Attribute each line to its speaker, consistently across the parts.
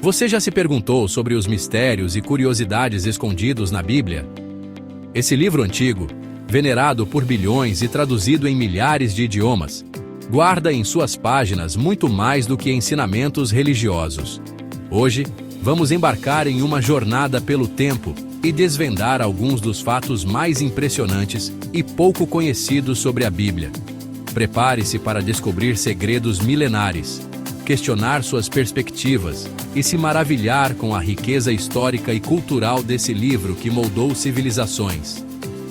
Speaker 1: Você já se perguntou sobre os mistérios e curiosidades escondidos na Bíblia? Esse livro antigo, venerado por bilhões e traduzido em milhares de idiomas, guarda em suas páginas muito mais do que ensinamentos religiosos. Hoje, vamos embarcar em uma jornada pelo tempo e desvendar alguns dos fatos mais impressionantes e pouco conhecidos sobre a Bíblia. Prepare-se para descobrir segredos milenares, questionar suas perspectivas e se maravilhar com a riqueza histórica e cultural desse livro que moldou civilizações.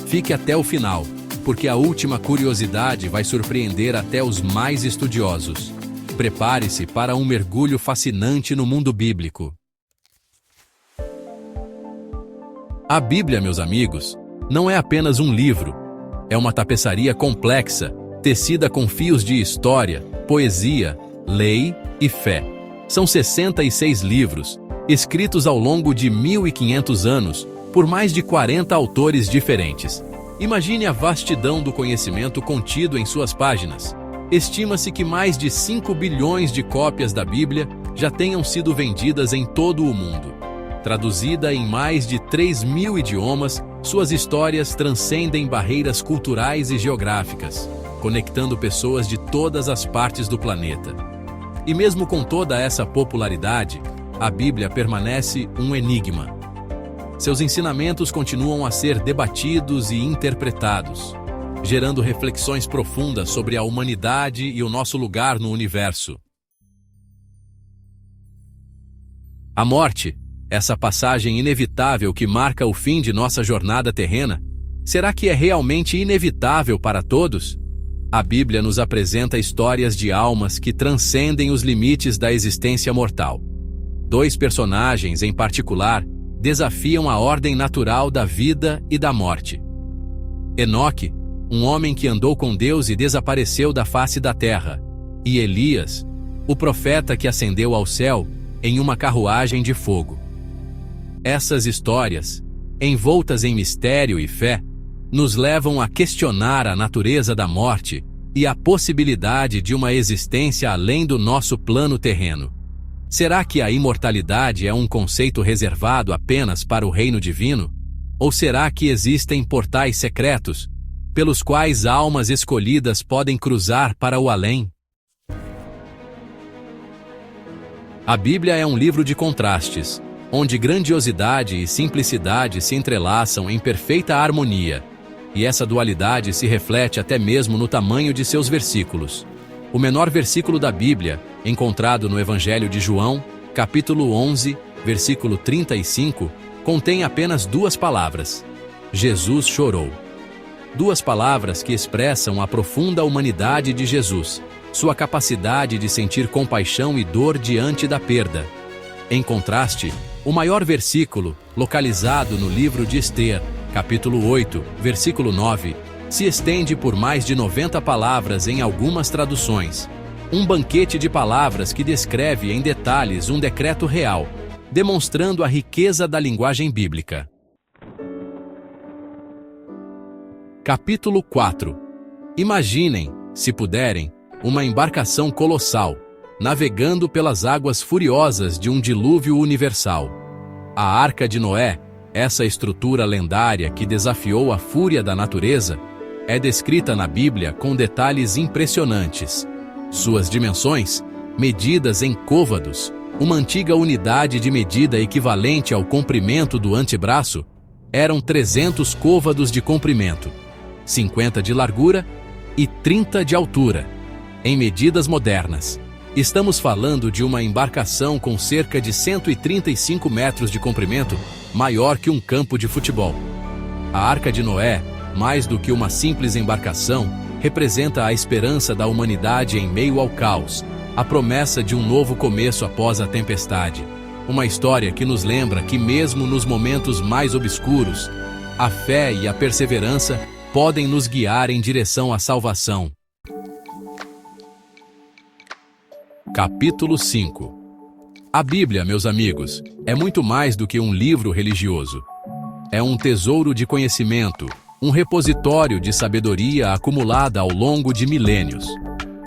Speaker 1: Fique até o final, porque a última curiosidade vai surpreender até os mais estudiosos. Prepare-se para um mergulho fascinante no mundo bíblico. A Bíblia, meus amigos, não é apenas um livro. É uma tapeçaria complexa, tecida com fios de história, poesia, lei e fé. São 66 livros, escritos ao longo de 1.500 anos, por mais de 40 autores diferentes. Imagine a vastidão do conhecimento contido em suas páginas. Estima-se que mais de 5 bilhões de cópias da Bíblia já tenham sido vendidas em todo o mundo. Traduzida em mais de 3.000 idiomas, suas histórias transcendem barreiras culturais e geográficas, conectando pessoas de todas as partes do planeta. E mesmo com toda essa popularidade, a Bíblia permanece um enigma. Seus ensinamentos continuam a ser debatidos e interpretados, gerando reflexões profundas sobre a humanidade e o nosso lugar no universo. A morte, essa passagem inevitável que marca o fim de nossa jornada terrena, será que é realmente inevitável para todos? A Bíblia nos apresenta histórias de almas que transcendem os limites da existência mortal. Dois personagens, em particular, desafiam a ordem natural da vida e da morte. Enoque, um homem que andou com Deus e desapareceu da face da terra, e Elias, o profeta que ascendeu ao céu em uma carruagem de fogo. Essas histórias, envoltas em mistério e fé, nos levam a questionar a natureza da morte e a possibilidade de uma existência além do nosso plano terreno. Será que a imortalidade é um conceito reservado apenas para o reino divino? Ou será que existem portais secretos, pelos quais almas escolhidas podem cruzar para o além? A Bíblia é um livro de contrastes, onde grandiosidade e simplicidade se entrelaçam em perfeita harmonia, e essa dualidade se reflete até mesmo no tamanho de seus versículos. O menor versículo da Bíblia, encontrado no Evangelho de João, capítulo 11, versículo 35, contém apenas 2 palavras: Jesus chorou. 2 palavras que expressam a profunda humanidade de Jesus, sua capacidade de sentir compaixão e dor diante da perda. Em contraste, o maior versículo, localizado no livro de Ester, capítulo 8, versículo 9, se estende por mais de 90 palavras em algumas traduções. Um banquete de palavras que descreve em detalhes um decreto real, demonstrando a riqueza da linguagem bíblica. Capítulo 4. Imaginem, se puderem, uma embarcação colossal, navegando pelas águas furiosas de um dilúvio universal. A Arca de Noé, essa estrutura lendária que desafiou a fúria da natureza, é descrita na Bíblia com detalhes impressionantes. Suas dimensões, medidas em côvados, uma antiga unidade de medida equivalente ao comprimento do antebraço, eram 300 côvados de comprimento, 50 de largura e 30 de altura. Em medidas modernas, estamos falando de uma embarcação com cerca de 135 metros de comprimento, maior que um campo de futebol. A Arca de Noé, mais do que uma simples embarcação, representa a esperança da humanidade em meio ao caos, a promessa de um novo começo após a tempestade. Uma história que nos lembra que mesmo nos momentos mais obscuros, a fé e a perseverança podem nos guiar em direção à salvação. Capítulo 5. A Bíblia, meus amigos, é muito mais do que um livro religioso. É um tesouro de conhecimento, um repositório de sabedoria acumulada ao longo de milênios.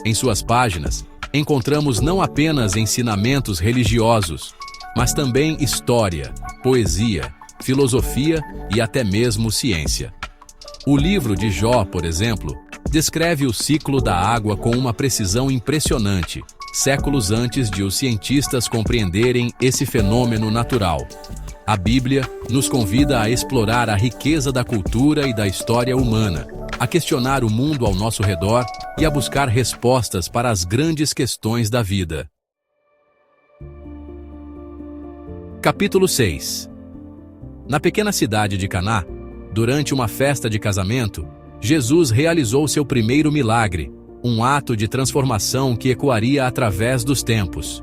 Speaker 1: Em suas páginas, encontramos não apenas ensinamentos religiosos, mas também história, poesia, filosofia e até mesmo ciência. O livro de Jó, por exemplo, descreve o ciclo da água com uma precisão impressionante, séculos antes de os cientistas compreenderem esse fenômeno natural. A Bíblia nos convida a explorar a riqueza da cultura e da história humana, a questionar o mundo ao nosso redor e a buscar respostas para as grandes questões da vida. Capítulo 6. Na pequena cidade de Caná, durante uma festa de casamento, Jesus realizou seu primeiro milagre, um ato de transformação que ecoaria através dos tempos.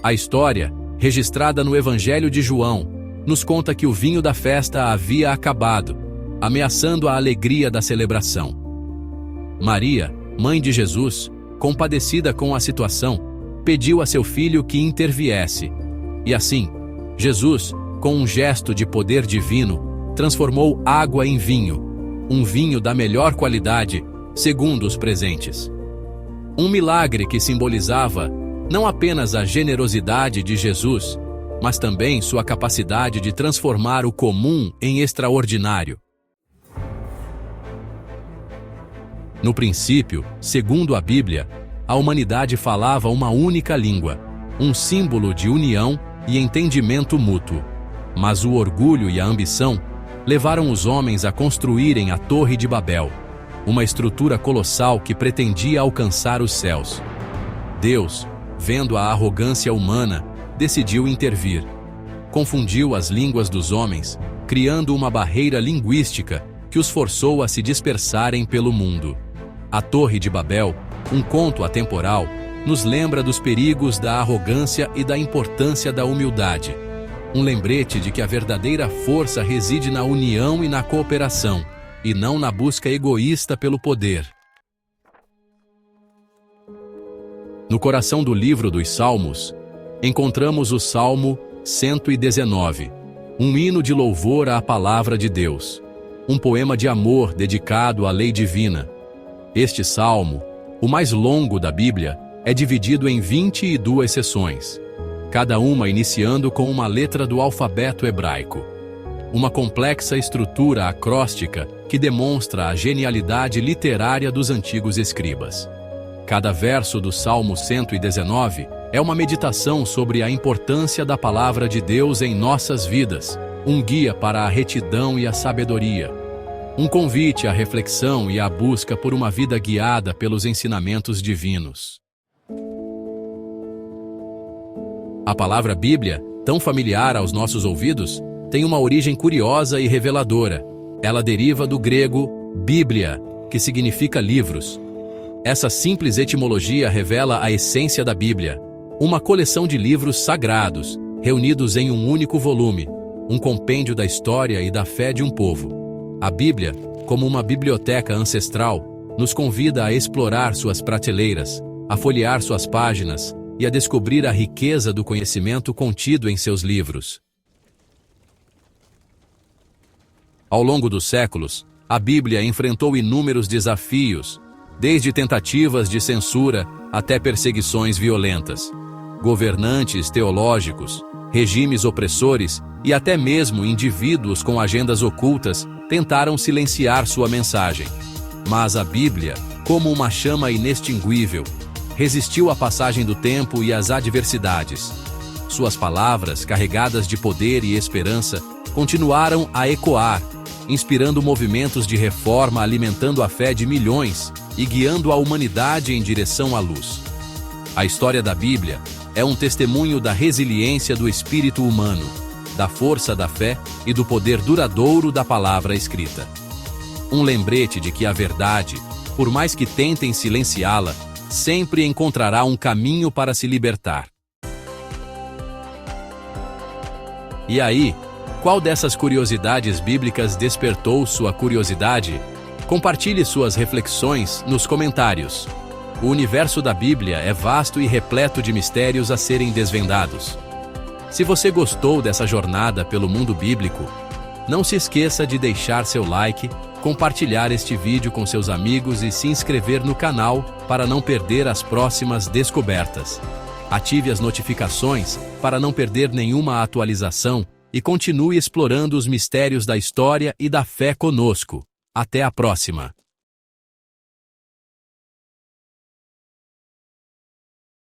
Speaker 1: A história, registrada no Evangelho de João, nos conta que o vinho da festa havia acabado, ameaçando a alegria da celebração. Maria, mãe de Jesus, compadecida com a situação, pediu a seu filho que interviesse. E assim, Jesus, com um gesto de poder divino, transformou água em vinho, um vinho da melhor qualidade, segundo os presentes. Um milagre que simbolizava não apenas a generosidade de Jesus, mas também sua capacidade de transformar o comum em extraordinário. No princípio, segundo a Bíblia, a humanidade falava uma única língua, um símbolo de união e entendimento mútuo. Mas o orgulho e a ambição levaram os homens a construírem a Torre de Babel, uma estrutura colossal que pretendia alcançar os céus. Deus, vendo a arrogância humana, decidiu intervir. Confundiu as línguas dos homens, criando uma barreira linguística que os forçou a se dispersarem pelo mundo. A Torre de Babel, um conto atemporal, nos lembra dos perigos da arrogância e da importância da humildade. Um lembrete de que a verdadeira força reside na união e na cooperação, e não na busca egoísta pelo poder. No coração do livro dos Salmos, encontramos o Salmo 119, um hino de louvor à palavra de Deus, um poema de amor dedicado à lei divina. Este salmo, o mais longo da Bíblia, é dividido em 22 seções, cada uma iniciando com uma letra do alfabeto hebraico. Uma complexa estrutura acróstica que demonstra a genialidade literária dos antigos escribas. Cada verso do Salmo 119 é uma meditação sobre a importância da palavra de Deus em nossas vidas, um guia para a retidão e a sabedoria, um convite à reflexão e à busca por uma vida guiada pelos ensinamentos divinos. A palavra Bíblia, tão familiar aos nossos ouvidos, tem uma origem curiosa e reveladora. Ela deriva do grego bíblia, que significa livros. Essa simples etimologia revela a essência da Bíblia, uma coleção de livros sagrados, reunidos em um único volume, um compêndio da história e da fé de um povo. A Bíblia, como uma biblioteca ancestral, nos convida a explorar suas prateleiras, a folhear suas páginas e a descobrir a riqueza do conhecimento contido em seus livros. Ao longo dos séculos, a Bíblia enfrentou inúmeros desafios, desde tentativas de censura até perseguições violentas. Governantes teológicos, regimes opressores e até mesmo indivíduos com agendas ocultas tentaram silenciar sua mensagem. Mas a Bíblia, como uma chama inextinguível, resistiu à passagem do tempo e às adversidades. Suas palavras, carregadas de poder e esperança, continuaram a ecoar, inspirando movimentos de reforma, alimentando a fé de milhões e guiando a humanidade em direção à luz. A história da Bíblia é um testemunho da resiliência do espírito humano, da força da fé e do poder duradouro da palavra escrita. Um lembrete de que a verdade, por mais que tentem silenciá-la, sempre encontrará um caminho para se libertar. E aí, qual dessas curiosidades bíblicas despertou sua curiosidade? Compartilhe suas reflexões nos comentários. O universo da Bíblia é vasto e repleto de mistérios a serem desvendados. Se você gostou dessa jornada pelo mundo bíblico, não se esqueça de deixar seu like, compartilhar este vídeo com seus amigos e se inscrever no canal para não perder as próximas descobertas. Ative as notificações para não perder nenhuma atualização e continue explorando os mistérios da história e da fé conosco. Até a próxima!